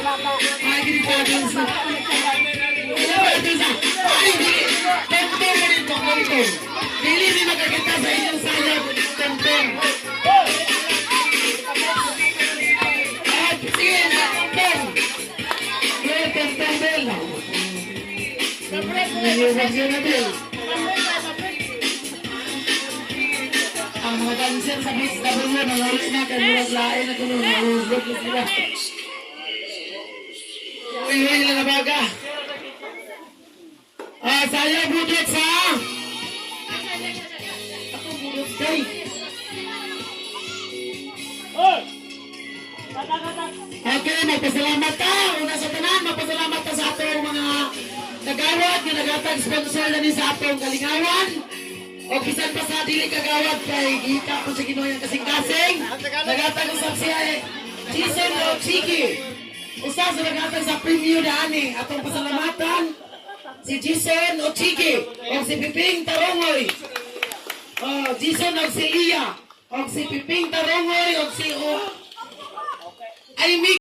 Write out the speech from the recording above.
Ay, ginagawa sa... Ay, tempo mo rin po, tempo. Dili rin makakita sa inyong sayap, tempo. At sige, tempo. Sige, tempo, Bel. Niyuwag yun na, Bel. Ang mga dancer sa BSW, nangulit na, kanurag lain na kung nangulit na sila. Uy, lang na baga. Saya budot sa... Ako budot kay. Okay, magpasalamat ka. Una sa tanan, magpasalamat ka sa atong mga nagawad, na nagatag sponsor na ni sa atong kalingawan. O kisan pa sa dili kagawad kay kita ko sa Ginoo yang kasing-kasing. Nagatag sa siya Jason o Chiki. Usa sa nagatag sa preview dani atong pasalamatan si Jason o Chiki o si Piping Tarongoy. Jason o si Lia o si Piping Tarongoy o si Ay